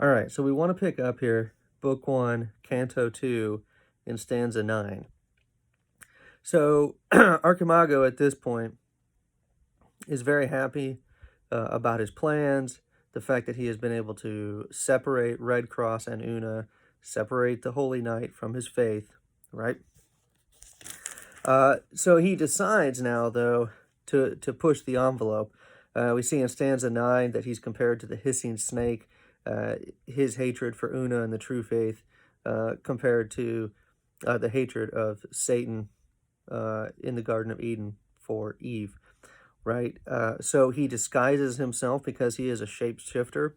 All right, so we want to pick up here, Book 1, Canto 2, in stanza 9. So Archimago at this point is very happy about his plans, the fact that he has been able to separate Red Cross and Una, separate the Holy Knight from his faith, right? So he decides now, though, to push the envelope. We see in stanza 9 that he's compared to the hissing snake, his hatred for Una and the true faith, compared to the hatred of Satan in the Garden of Eden for Eve, right? So he disguises himself because he is a shapeshifter.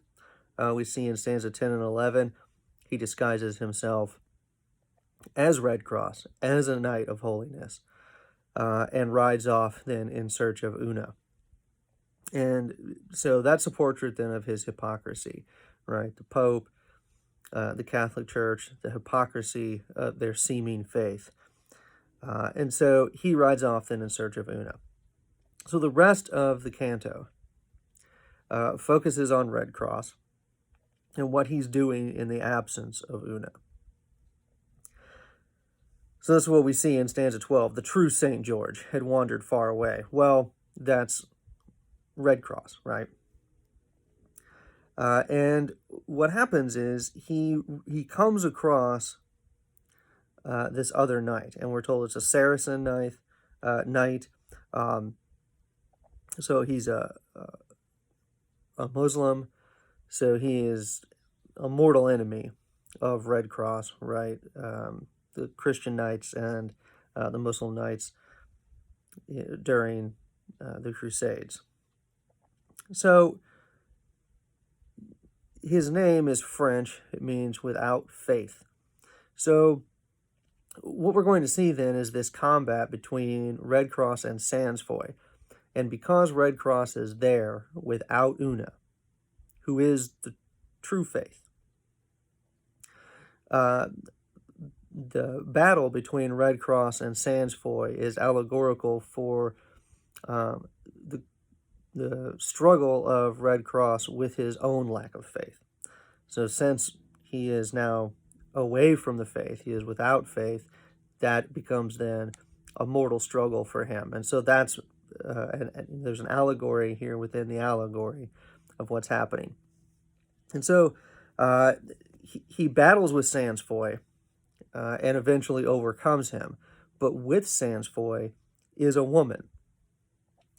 We see in stanza 10 and 11, he disguises himself as Red Cross, as a knight of holiness, and rides off then in search of Una. And so that's a portrait then of his hypocrisy, right? The Pope, the Catholic Church, the hypocrisy of their seeming faith. And so he rides off then in search of Una. So the rest of the canto focuses on Red Cross and what he's doing in the absence of Una. So that's what we see in stanza 12. The true St. George had wandered far away. Well, that's Red Cross, right? And what happens is he comes across this other knight, and we're told it's a Saracen knight. So he's a Muslim, so he is a mortal enemy of Red Cross, right? The Christian knights and the Muslim knights during the Crusades. So his name is French. It means without faith. So what we're going to see then is this combat between Red Cross and Sansfoy. And because Red Cross is there without Una, who is the true faith, the battle between Red Cross and Sansfoy is allegorical for the struggle of Red Cross with his own lack of faith. So since he is now away from the faith, he is without faith, that becomes then a mortal struggle for him. And so that's, and there's an allegory here within the allegory of what's happening. And so he battles with Sansfoy and eventually overcomes him. But with Sansfoy is a woman.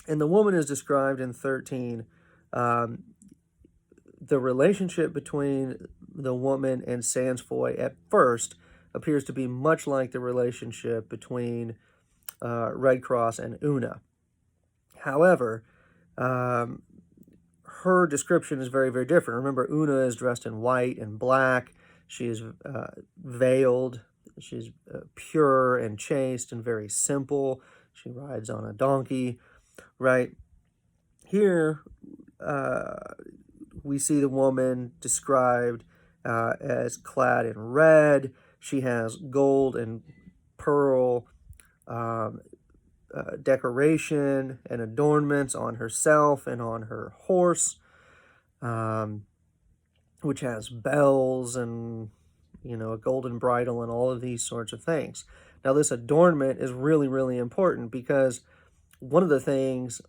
And the woman is described in 13. The relationship between the woman and Sansfoy at first appears to be much like the relationship between Red Cross and Una. However, her description is very, very different. Remember, Una is dressed in white and black. She is veiled. She's pure and chaste and very simple. She rides on a donkey, right? Here, we see the woman described as clad in red. She has gold and pearl decoration and adornments on herself and on her horse, which has bells and, a golden bridle and all of these sorts of things. Now, this adornment is really, really important because one of the things,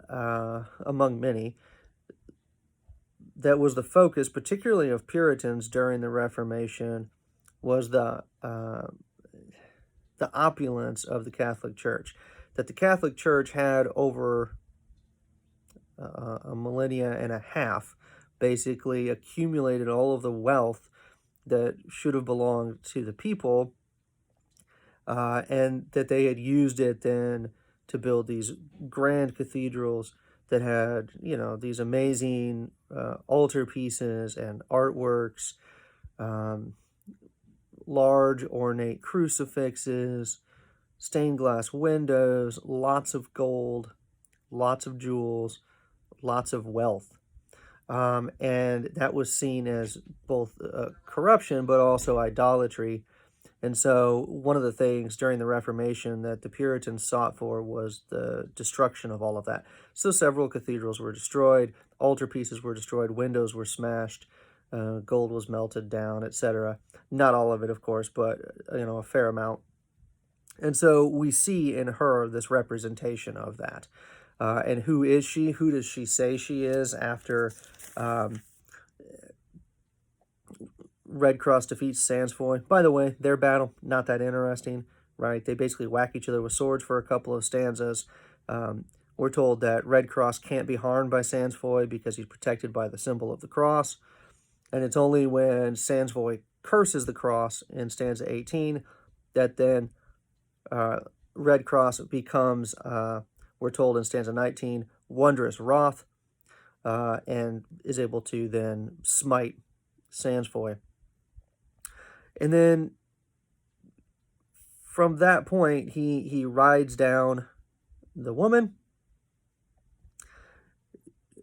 among many, that was the focus, particularly of Puritans during the Reformation, was the opulence of the Catholic Church. That the Catholic Church had over a millennia and a half basically accumulated all of the wealth that should have belonged to the people, and that they had used it then to build these grand cathedrals that had, these amazing altar pieces and artworks, large ornate crucifixes, stained glass windows, lots of gold, lots of jewels, lots of wealth. And that was seen as both corruption, but also idolatry. And so one of the things during the Reformation that the Puritans sought for was the destruction of all of that. So several cathedrals were destroyed, altar pieces were destroyed, windows were smashed, gold was melted down, etc. Not all of it, of course, but a fair amount. And so we see in her this representation of that. And who is she? Who does she say she is after um, Red Cross defeats Sansfoy? By the way, their battle, not that interesting, right? They basically whack each other with swords for a couple of stanzas. We're told that Red Cross can't be harmed by Sansfoy because he's protected by the symbol of the cross. And it's only when Sansfoy curses the cross in stanza 18 that then Red Cross becomes, we're told in stanza 19, wondrous wrath, and is able to then smite Sansfoy. And then from that point, he rides down the woman.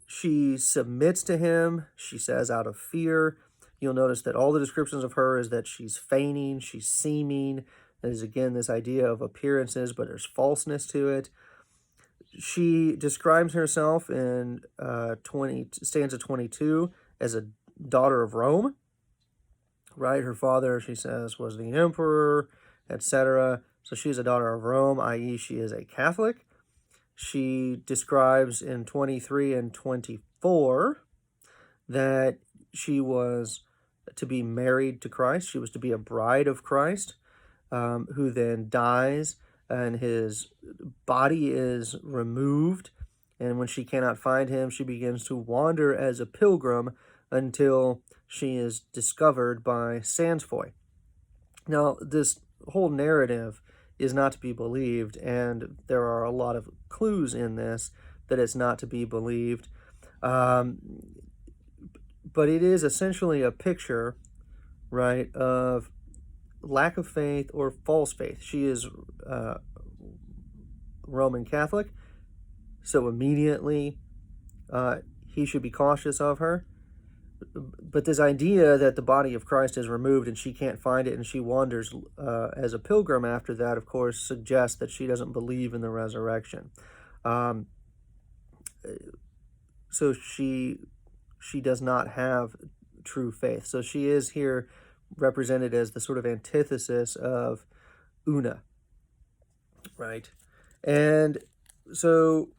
She submits to him, she says, out of fear. You'll notice that all the descriptions of her is that she's feigning, she's seeming. There's again this idea of appearances, but there's falseness to it. She describes herself in stanza 22 as a daughter of Rome, right? Her father, she says, was the emperor, etc. So she's a daughter of Rome, i.e. she is a Catholic. She describes in 23 and 24 that she was to be married to Christ. She was to be a bride of Christ, who then dies, and his body is removed. And when she cannot find him, she begins to wander as a pilgrim until she is discovered by Sansfoy. Now, this whole narrative is not to be believed, and there are a lot of clues in this that it's not to be believed. But it is essentially a picture, right, of lack of faith or false faith. She is Roman Catholic, so immediately he should be cautious of her. But this idea that the body of Christ is removed and she can't find it and she wanders as a pilgrim after that, of course, suggests that she doesn't believe in the resurrection. So she does not have true faith. So she is here represented as the sort of antithesis of Una, right? And so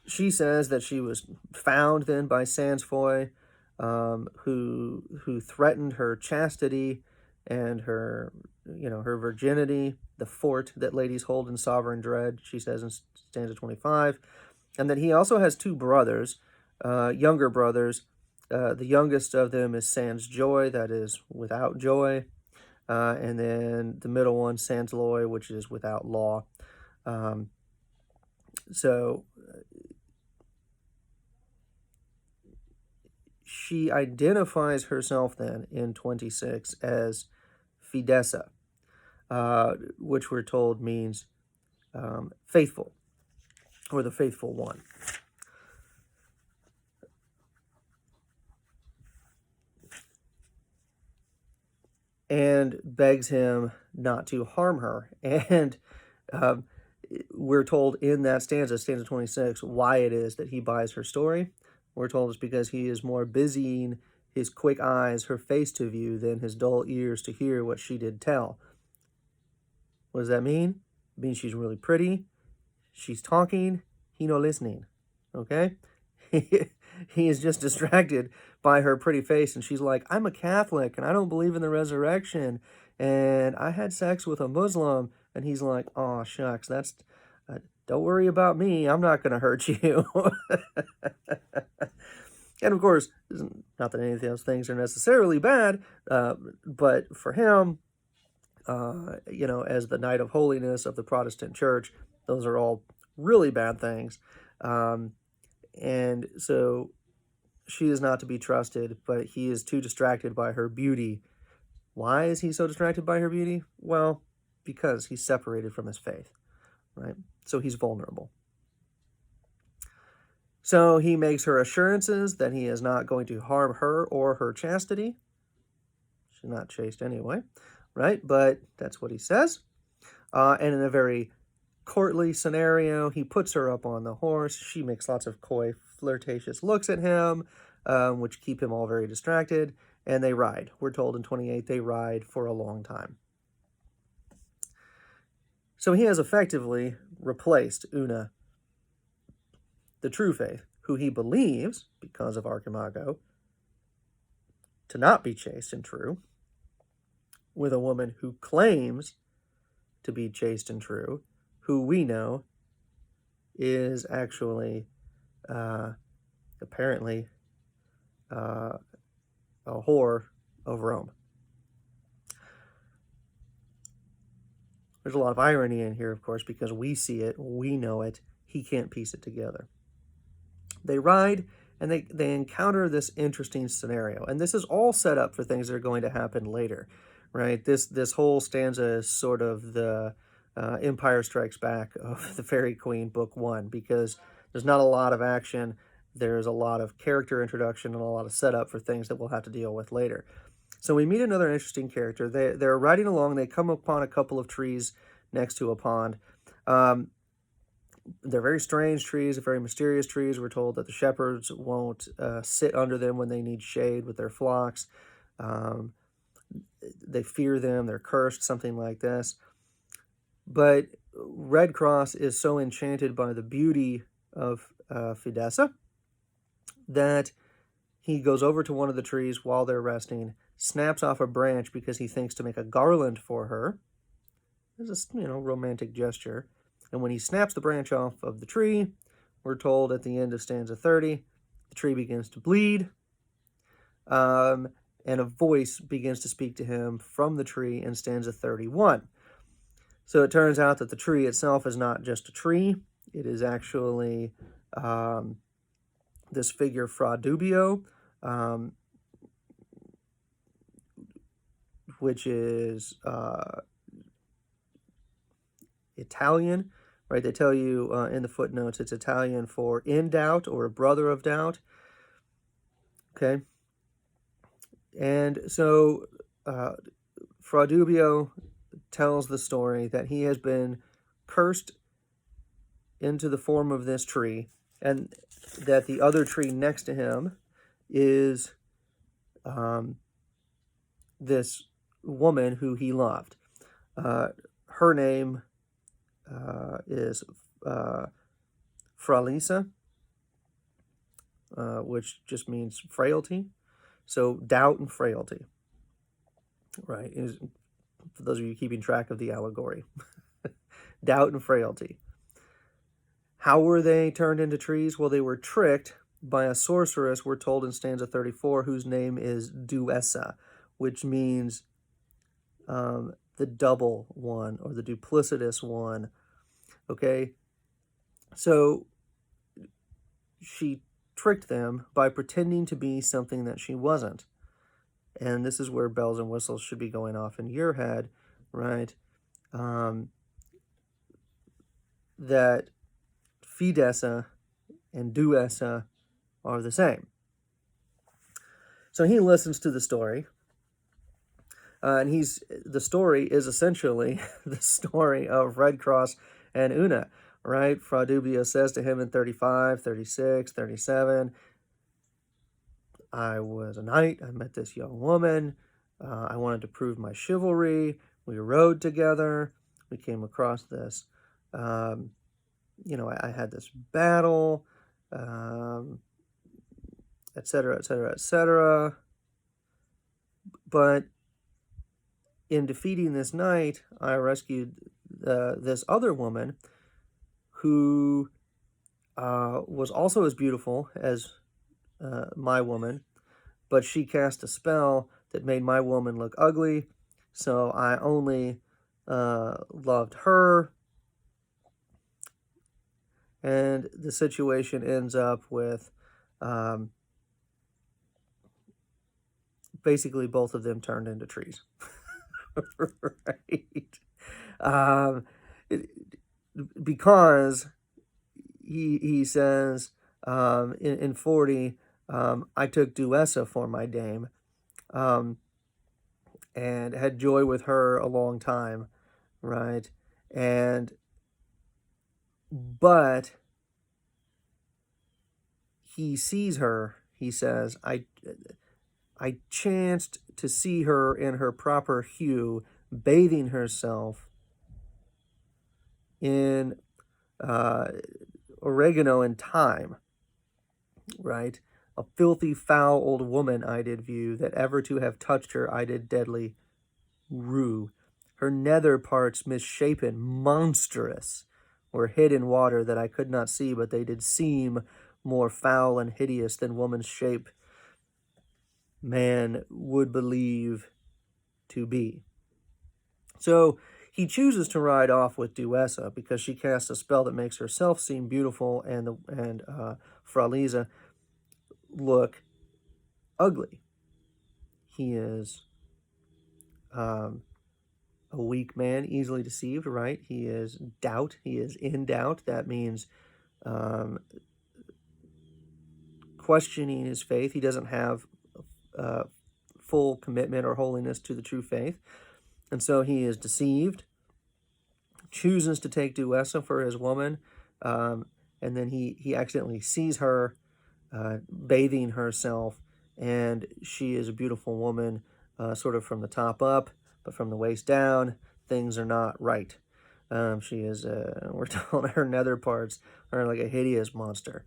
she says that she was found then by Sansfoy, who threatened her chastity and her virginity, the fort that ladies hold in sovereign dread, she says in stanza 25, and that he also has two brothers, younger brothers. The youngest of them is Sans Joy, that is without joy, and then the middle one, Sans Loy, which is without law. So she identifies herself then in 26 as Fidessa, which we're told means faithful, or the faithful one. And begs him not to harm her. And we're told in that stanza 26, why it is that he buys her story. We're told it's because he is more busying his quick eyes, her face to view, than his dull ears to hear what she did tell. What does that mean? It means she's really pretty, she's talking, he no listening, okay? He is just distracted by her pretty face, and she's like, I'm a Catholic, and I don't believe in the resurrection, and I had sex with a Muslim, and he's like, oh, shucks, that's, don't worry about me, I'm not going to hurt you. And of course, not that any of those things are necessarily bad, but for him, as the Knight of Holiness of the Protestant Church, those are all really bad things. And so she is not to be trusted, but he is too distracted by her beauty. Why is he so distracted by her beauty? Well, because he's separated from his faith, right? So he's vulnerable. So he makes her assurances that he is not going to harm her or her chastity. She's not chaste anyway, right? But that's what he says. And in a very courtly scenario, he puts her up on the horse. She makes lots of coy, flirtatious looks at him. which keep him all very distracted, and they ride. We're told in 28 they ride for a long time. So he has effectively replaced Una, the true faith, who he believes, because of Archimago, to not be chaste and true, with a woman who claims to be chaste and true, who we know is actually apparently a whore of Rome. There's a lot of irony in here, of course, because we see it, we know it, he can't piece it together. They ride and they encounter this interesting scenario, and this is all set up for things that are going to happen later, right? This whole stanza is sort of the Empire Strikes Back of the Fairy Queen Book 1, because there's not a lot of action, there's a lot of character introduction and a lot of setup for things that we'll have to deal with later. So we meet another interesting character. They're riding along. They come upon a couple of trees next to a pond. They're very strange trees, very mysterious trees. We're told that the shepherds won't sit under them when they need shade with their flocks. They fear them. They're cursed, something like this. But Red Cross is so enchanted by the beauty of Fidessa that he goes over to one of the trees while they're resting, snaps off a branch because he thinks to make a garland for her. It's a romantic gesture. And when he snaps the branch off of the tree, we're told at the end of stanza 30, the tree begins to bleed, and a voice begins to speak to him from the tree in stanza 31. So it turns out that the tree itself is not just a tree. It is actually this figure, Fra Dubio, which is Italian, right? They tell you in the footnotes it's Italian for in doubt or a brother of doubt. Okay. And so Fra Dubio tells the story that he has been cursed into the form of this tree, and that the other tree next to him is this woman who he loved. Her name is Fralisa, which just means frailty. So doubt and frailty, right? For those of you keeping track of the allegory. Doubt and frailty. How were they turned into trees? Well, they were tricked by a sorceress, we're told in stanza 34, whose name is Duessa, which means the double one or the duplicitous one. Okay, so she tricked them by pretending to be something that she wasn't. And this is where bells and whistles should be going off in your head, right? That Fidessa and Duessa are the same. So he listens to the story, and the story is essentially the story of Red Cross and Una, right? Fra Dubio says to him in 35, 36, 37, I was a knight, I met this young woman, I wanted to prove my chivalry, we rode together, we came across this, I had this battle, etc., etc., etc. But in defeating this knight, I rescued this other woman who was also as beautiful as my woman, but she cast a spell that made my woman look ugly, so I only loved her, and the situation ends up with basically both of them turned into trees. Right? Because he says in 40, I took Duessa for my dame, and had joy with her a long time, right? But he sees her, he says, I chanced to see her in her proper hue, bathing herself in oregano and thyme, right? A filthy, foul old woman I did view, that ever to have touched her I did deadly rue. Her nether parts misshapen, monstrous, were hid in water that I could not see, but they did seem more foul and hideous than woman's shape man would believe to be. So he chooses to ride off with Duessa because she casts a spell that makes herself seem beautiful and Fra Lisa look ugly. He is a weak man, easily deceived, right? He is doubt. He is in doubt. That means questioning his faith. He doesn't have full commitment or holiness to the true faith. And so he is deceived, chooses to take Duessa for his woman, and then he accidentally sees her bathing herself, and she is a beautiful woman, sort of from the top up, but from the waist down, things are not right. She is, we're told her nether parts are like a hideous monster.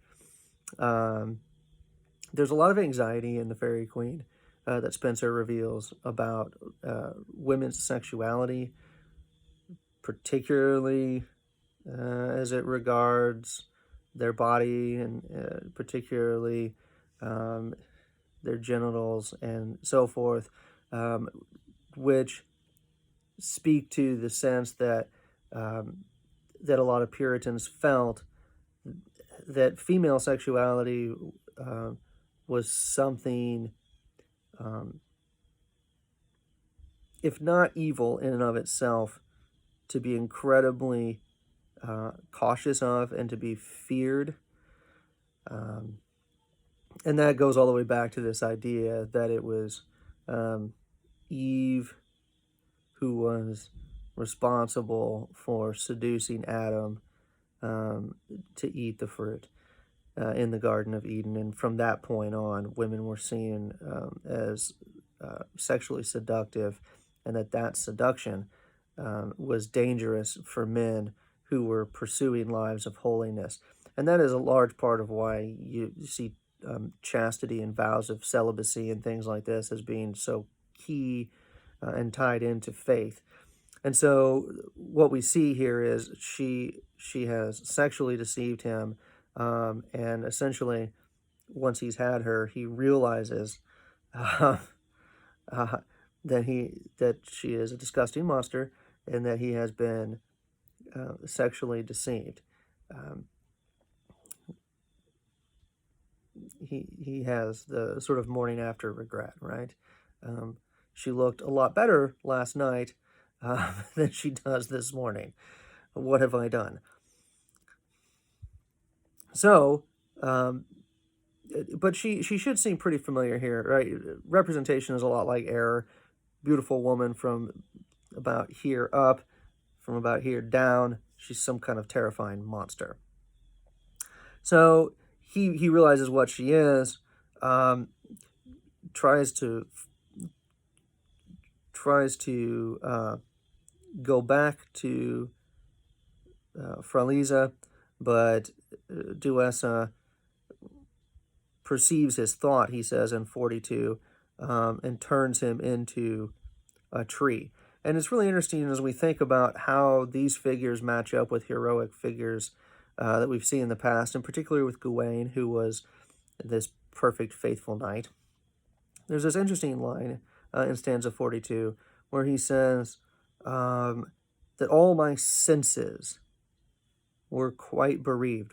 There's a lot of anxiety in the Fairy Queen that Spencer reveals about women's sexuality, particularly as it regards their body and particularly their genitals and so forth, which speak to the sense that that a lot of Puritans felt that female sexuality was something, if not evil in and of itself, to be incredibly cautious of and to be feared. And that goes all the way back to this idea that it was Eve who was responsible for seducing Adam to eat the fruit in the Garden of Eden. And from that point on, women were seen as sexually seductive, and that seduction was dangerous for men who were pursuing lives of holiness. And that is a large part of why you see chastity and vows of celibacy and things like this as being so key and tied into faith. And so what we see here is she has sexually deceived him, and essentially once he's had her, he realizes that she is a disgusting monster and that he has been sexually deceived. He has the sort of morning after regret, right? She looked a lot better last night than she does this morning. What have I done? So, but she should seem pretty familiar here, right? Representation is a lot like error. Beautiful woman from about here up, from about here down. She's some kind of terrifying monster. So he realizes what she is, tries to go back to Fra Lisa, but Duessa perceives his thought, he says in 42, and turns him into a tree. And it's really interesting as we think about how these figures match up with heroic figures that we've seen in the past, and particularly with Gawain, who was this perfect, faithful knight. There's this interesting line in stanza 42 where he says that all my senses were quite bereaved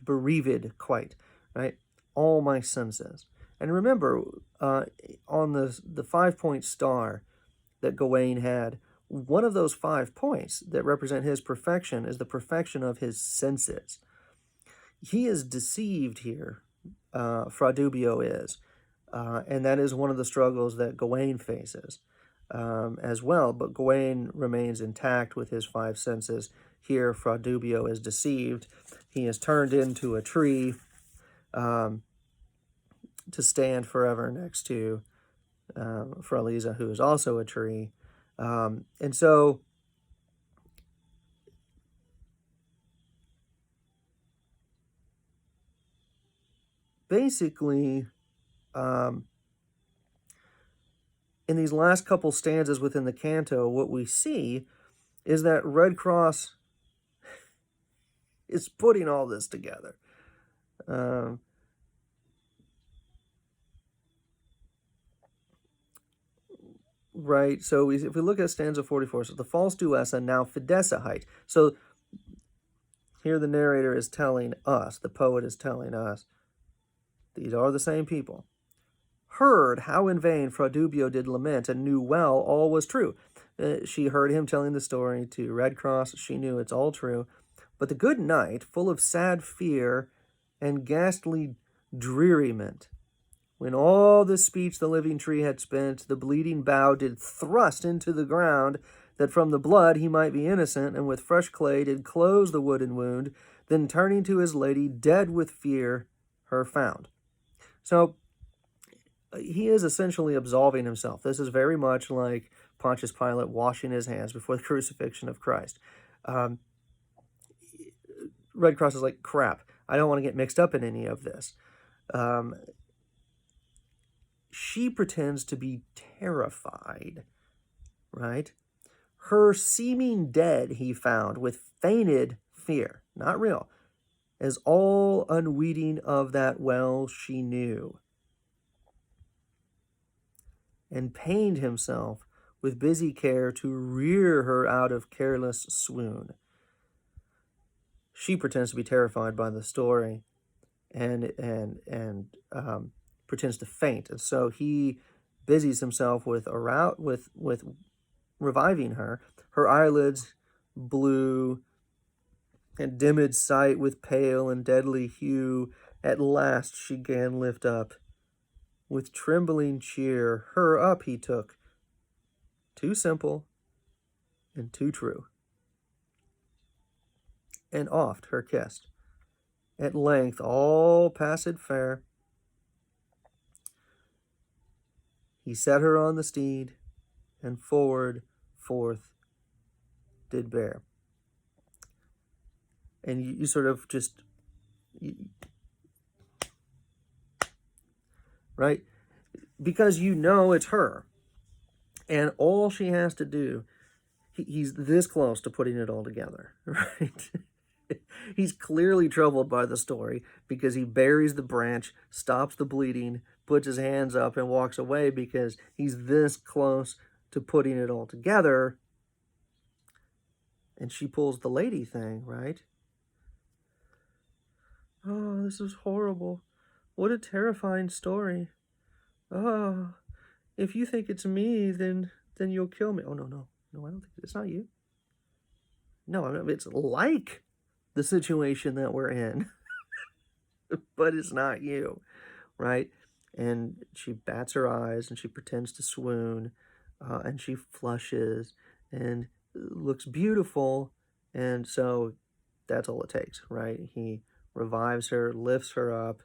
quite, right? All my senses. And remember, on the 5-point star that Gawain had, one of those 5 points that represent his perfection is the perfection of his senses. He is deceived here, Fra Dubio is, and that is one of the struggles that Gawain faces as well. But Gawain remains intact with his 5 senses. Here, Fra Dubio is deceived. He is turned into a tree to stand forever next to Fraliza, who is also a tree. And so basically, um, in these last couple stanzas within the canto, what we see is that Red Cross is putting all this together. Um, right, so if we look at stanza 44, so the false duessa now fidessa height. So here the narrator is telling us, the poet is telling us, these are the same people. Heard how in vain Fra Dubio did lament, and knew well all was true. She heard him telling the story to Red Cross. She knew it's all true. But the good knight, full of sad fear and ghastly dreariment, when all this speech the living tree had spent, the bleeding bough did thrust into the ground, that from the blood he might be innocent, and with fresh clay did close the wooden wound, then turning to his lady, dead with fear, her found. So he is essentially absolving himself. This is very much like Pontius Pilate washing his hands before the crucifixion of Christ. Um, Red Cross is like, crap, I don't want to get mixed up in any of this. She pretends to be terrified, right? Her seeming dead he found with feigned fear, not real, as all unweeting of that well she knew, and pained himself with busy care to rear her out of careless swoon. She pretends to be terrified by the story, and pretends to faint, and so he busies himself with reviving her. Her eyelids blue, and dimmed sight with pale and deadly hue. At last she gan lift up. With trembling cheer, her up he took, too simple and too true, and oft her kissed. At length all passed fair. He set her on the steed, and forth did bear. And you sort of just, right? Because you know it's her. And all she has to do, he's this close to putting it all together, right? He's clearly troubled by the story because he buries the branch, stops the bleeding, puts his hands up, and walks away because he's this close to putting it all together. And she pulls the lady thing, right? Oh, this is horrible. What a terrifying story. Oh, if you think it's me, then you'll kill me. Oh, no, I don't think it's not you. No, it's like the situation that we're in, but it's not you, right? And she bats her eyes and she pretends to swoon, and she flushes and looks beautiful. And so that's all it takes, right? He revives her, lifts her up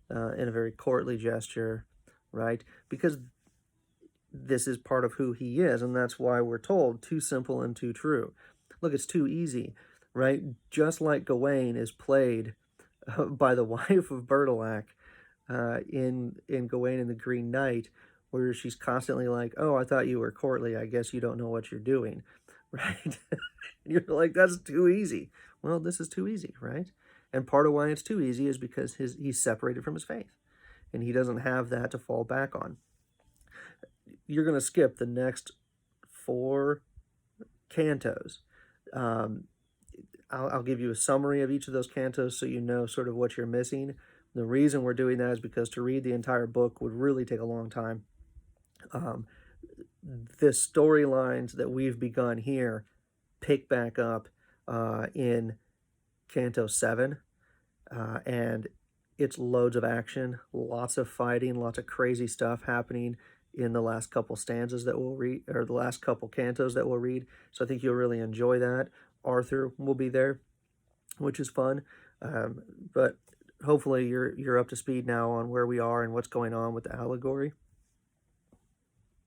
in a very courtly gesture, right? Because this is part of who he is, and that's why we're told too simple and too true. Look, it's too easy, right? Just like Gawain is played by the wife of Bertilac in Gawain and the Green Knight, where she's constantly like, oh, I thought you were courtly, I guess you don't know what you're doing, right? You're like, that's too easy. Well, this is too easy, right? And part of why it's too easy is because he's separated from his faith, and he doesn't have that to fall back on. You're going to skip the next 4 cantos. I'll give you a summary of each of those cantos so you know sort of what you're missing. The reason we're doing that is because to read the entire book would really take a long time. The storylines that we've begun here pick back up in Canto 7, and it's loads of action, lots of fighting, lots of crazy stuff happening in the last couple stanzas that we'll read, or the last couple cantos that we'll read. So I think you'll really enjoy that. Arthur will be there, which is fun. But hopefully you're up to speed now on where we are and what's going on with the allegory.